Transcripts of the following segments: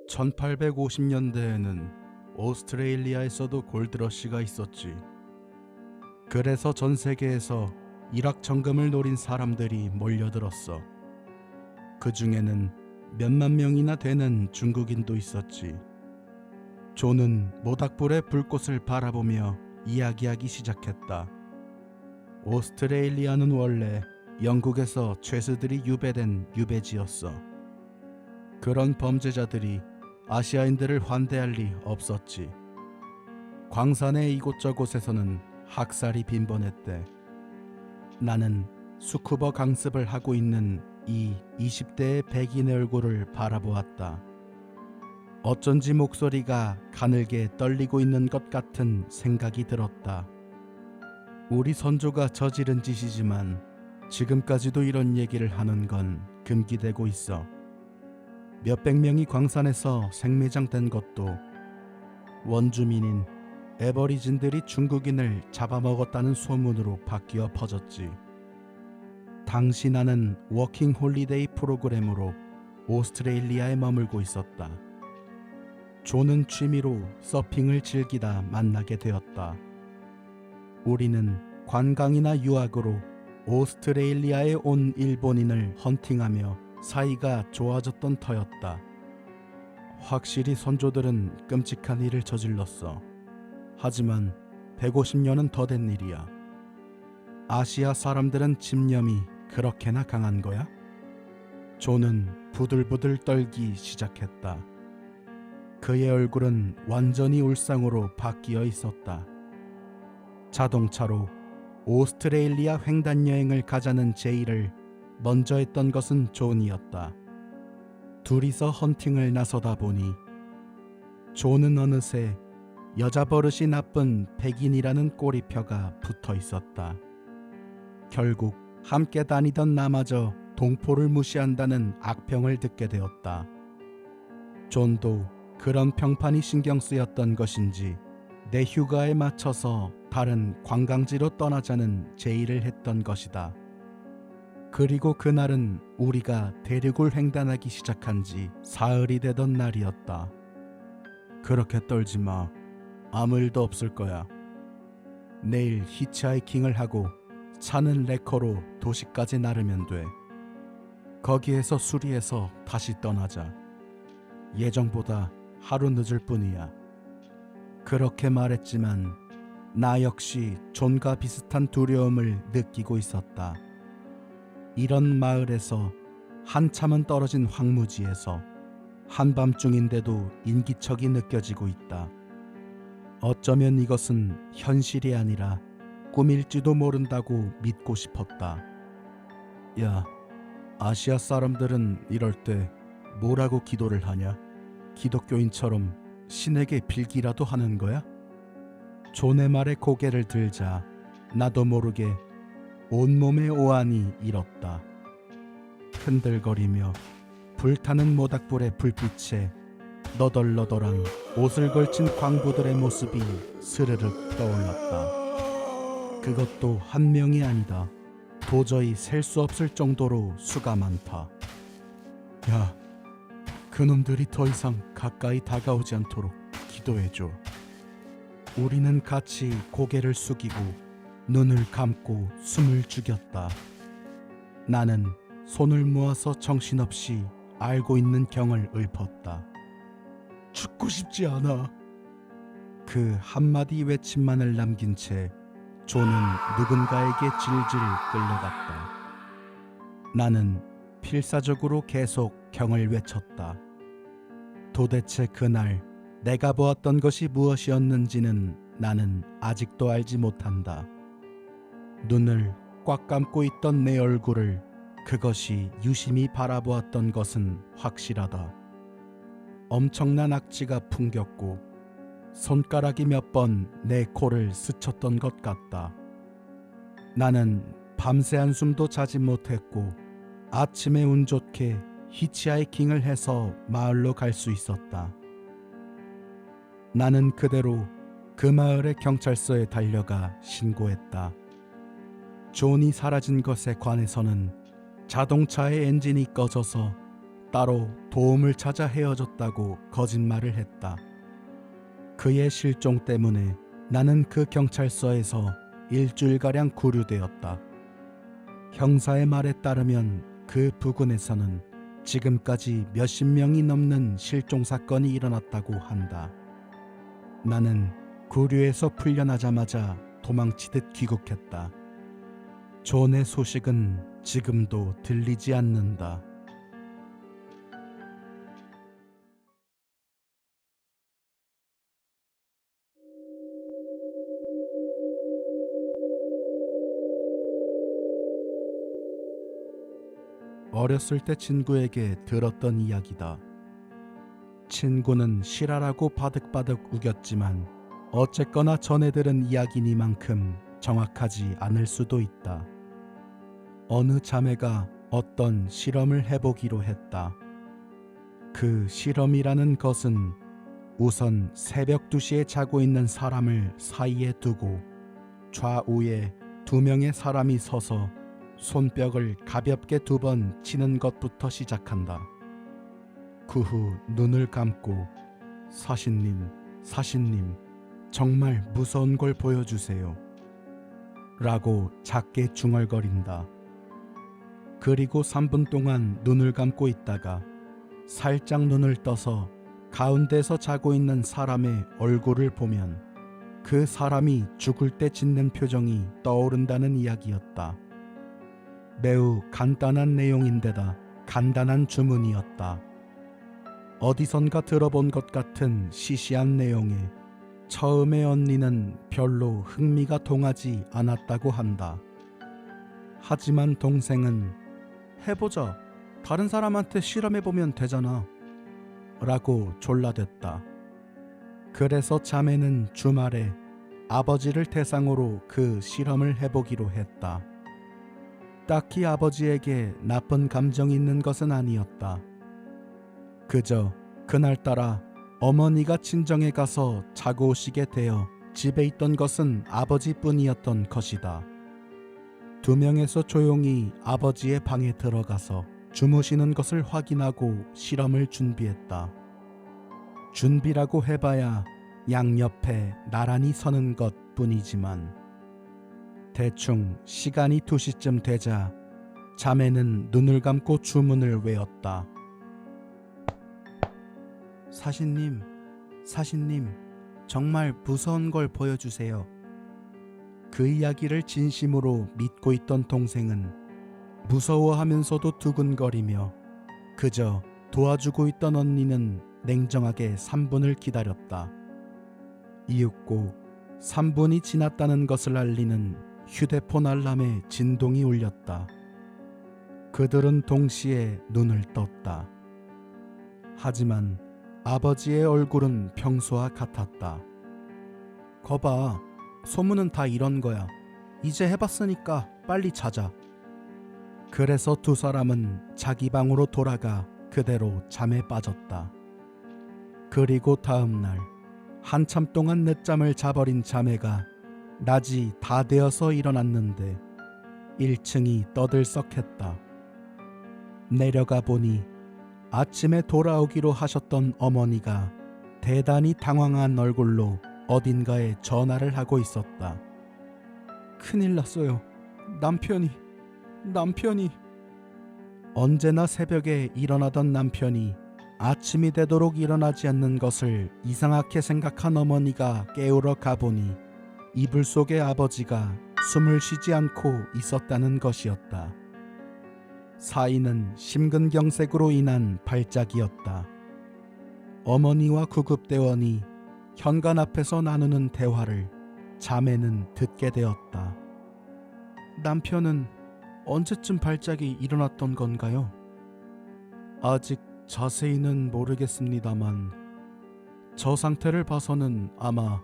1850년대에는 오스트레일리아에서도 골드러시가 있었지. 그래서 전 세계에서 일확천금을 노린 사람들이 몰려들었어. 그 중에는 몇만 명이나 되는 중국인도 있었지. 존은 모닥불의 불꽃을 바라보며 이야기하기 시작했다. 오스트레일리아는 원래 영국에서 죄수들이 유배된 유배지였어. 그런 범죄자들이 아시아인들을 환대할 리 없었지. 광산의 이곳저곳에서는 학살이 빈번했대. 나는 스쿠버 강습을 하고 있는 이 20대의 백인의 얼굴을 바라보았다. 어쩐지 목소리가 가늘게 떨리고 있는 것 같은 생각이 들었다. 우리 선조가 저지른 짓이지만 지금까지도 이런 얘기를 하는 건 금기되고 있어. 몇백 명이 광산에서 생매장된 것도 원주민인 애버리진들이 중국인을 잡아먹었다는 소문으로 바뀌어 퍼졌지. 당시 나는 워킹 홀리데이 프로그램으로 오스트레일리아에 머물고 있었다. 존은 취미로 서핑을 즐기다 만나게 되었다. 우리는 관광이나 유학으로 오스트레일리아에 온 일본인을 헌팅하며 사이가 좋아졌던 터였다. 확실히 선조들은 끔찍한 일을 저질렀어. 하지만 150년은 더 된 일이야. 아시아 사람들은 집념이 그렇게나 강한 거야? 존은 부들부들 떨기 시작했다. 그의 얼굴은 완전히 울상으로 바뀌어 있었다. 자동차로 오스트레일리아 횡단 여행을 가자는 제의를 먼저 했던 것은 존이었다. 둘이서 헌팅을 나서다 보니 존은 어느새 여자 버릇이 나쁜 백인이라는 꼬리표가 붙어 있었다. 결국 함께 다니던 나마저 동포를 무시한다는 악평을 듣게 되었다. 존도 그런 평판이 신경 쓰였던 것인지 내 휴가에 맞춰서 다른 관광지로 떠나자는 제의를 했던 것이다. 그리고 그날은 우리가 대륙을 횡단하기 시작한 지 사흘이 되던 날이었다. 그렇게 떨지 마. 아무 일도 없을 거야. 내일 히치하이킹을 하고 차는 레커로 도시까지 나르면 돼. 거기에서 수리해서 다시 떠나자. 예정보다 하루 늦을 뿐이야. 그렇게 말했지만 나 역시 존과 비슷한 두려움을 느끼고 있었다. 이런 마을에서 한참은 떨어진 황무지에서 한밤중인데도 인기척이 느껴지고 있다. 어쩌면 이것은 현실이 아니라 꿈일지도 모른다고 믿고 싶었다. 야, 아시아 사람들은 이럴 때 뭐라고 기도를 하냐? 기독교인처럼 신에게 빌기라도 하는 거야? 존의 말에 고개를 들자 나도 모르게 온몸의 오한이 일었다. 흔들거리며 불타는 모닥불의 불빛에 너덜너덜한 옷을 걸친 광부들의 모습이 스르륵 떠올랐다. 그것도 한 명이 아니다. 도저히 셀 수 없을 정도로 수가 많다. 야, 그놈들이 더 이상 가까이 다가오지 않도록 기도해줘. 우리는 같이 고개를 숙이고 눈을 감고 숨을 죽였다. 나는 손을 모아서 정신없이 알고 있는 경을 읊었다. 죽고 싶지 않아. 그 한마디 외침만을 남긴 채 존은 누군가에게 질질 끌려갔다. 나는 필사적으로 계속 경을 외쳤다. 도대체 그날 내가 보았던 것이 무엇이었는지는 나는 아직도 알지 못한다. 눈을 꽉 감고 있던 내 얼굴을 그것이 유심히 바라보았던 것은 확실하다. 엄청난 악취가 풍겼고 손가락이 몇 번 내 코를 스쳤던 것 같다. 나는 밤새 한숨도 자지 못했고 아침에 운 좋게 히치하이킹을 해서 마을로 갈 수 있었다. 나는 그대로 그 마을의 경찰서에 달려가 신고했다. 존이 사라진 것에 관해서는 자동차의 엔진이 꺼져서 따로 도움을 찾아 헤어졌다고 거짓말을 했다. 그의 실종 때문에 나는 그 경찰서에서 일주일가량 구류되었다. 형사의 말에 따르면 그 부근에서는 지금까지 몇십 명이 넘는 실종 사건이 일어났다고 한다. 나는 구류에서 풀려나자마자 도망치듯 귀국했다. 존의 소식은 지금도 들리지 않는다. 어렸을 때 친구에게 들었던 이야기다. 친구는 실화라고 바득바득 우겼지만 어쨌거나 전해 들은 이야기니만큼 정확하지 않을 수도 있다. 어느 자매가 어떤 실험을 해보기로 했다. 그 실험이라는 것은 우선 새벽 2시에 자고 있는 사람을 사이에 두고 좌우에 2명의 사람이 서서 손뼉을 가볍게 2번 치는 것부터 시작한다. 그 후 눈을 감고 사신님, 사신님, 정말 무서운 걸 보여주세요 라고 작게 중얼거린다. 그리고 3분 동안 눈을 감고 있다가 살짝 눈을 떠서 가운데서 자고 있는 사람의 얼굴을 보면 그 사람이 죽을 때 짓는 표정이 떠오른다는 이야기였다. 매우 간단한 내용인데다 간단한 주문이었다. 어디선가 들어본 것 같은 시시한 내용에 처음에 언니는 별로 흥미가 동하지 않았다고 한다. 하지만 동생은 해보자, 다른 사람한테 실험해보면 되잖아 라고 졸라댔다. 그래서 자매는 주말에 아버지를 대상으로 그 실험을 해보기로 했다. 딱히 아버지에게 나쁜 감정이 있는 것은 아니었다. 그저 그날따라 어머니가 친정에 가서 자고 오시게 되어 집에 있던 것은 아버지뿐이었던 것이다. 2명에서 조용히 아버지의 방에 들어가서 주무시는 것을 확인하고 실험을 준비했다. 준비라고 해봐야 양옆에 나란히 서는 것 뿐이지만 대충 시간이 2시쯤 되자 자매는 눈을 감고 주문을 외웠다. 사신님, 사신님, 정말 무서운 걸 보여주세요. 그 이야기를 진심으로 믿고 있던 동생은 무서워하면서도 두근거리며 그저 도와주고 있던 언니는 냉정하게 3분을 기다렸다. 이윽고 3분이 지났다는 것을 알리는 휴대폰 알람의 진동이 울렸다. 그들은 동시에 눈을 떴다. 하지만 아버지의 얼굴은 평소와 같았다. 거봐, 소문은 다 이런 거야. 이제 해봤으니까 빨리 자자. 그래서 2 사람은 자기 방으로 돌아가 그대로 잠에 빠졌다. 그리고 다음 날 한참 동안 늦잠을 자버린 자매가 낮이 다 되어서 일어났는데 1층이 떠들썩했다. 내려가 보니 아침에 돌아오기로 하셨던 어머니가 대단히 당황한 얼굴로 어딘가에 전화를 하고 있었다. 큰일 났어요. 남편이. 언제나 새벽에 일어나던 남편이 아침이 되도록 일어나지 않는 것을 이상하게 생각한 어머니가 깨우러 가보니 이불 속에 아버지가 숨을 쉬지 않고 있었다는 것이었다. 사인은 심근경색으로 인한 발작이었다. 어머니와 구급대원이 현관 앞에서 나누는 대화를 자매는 듣게 되었다. 남편은 언제쯤 발작이 일어났던 건가요? 아직 자세히는 모르겠습니다만 저 상태를 봐서는 아마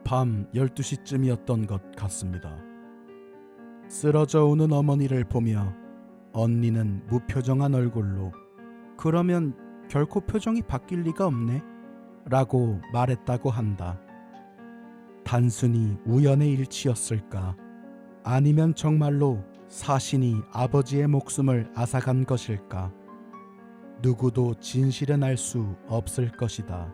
밤 12시쯤이었던 것 같습니다. 쓰러져 오는 어머니를 보며 언니는 무표정한 얼굴로 그러면 결코 표정이 바뀔 리가 없네 라고 말했다고 한다. 단순히 우연의 일치였을까? 아니면 정말로 사신이 아버지의 목숨을 앗아간 것일까? 누구도 진실은 알 수 없을 것이다.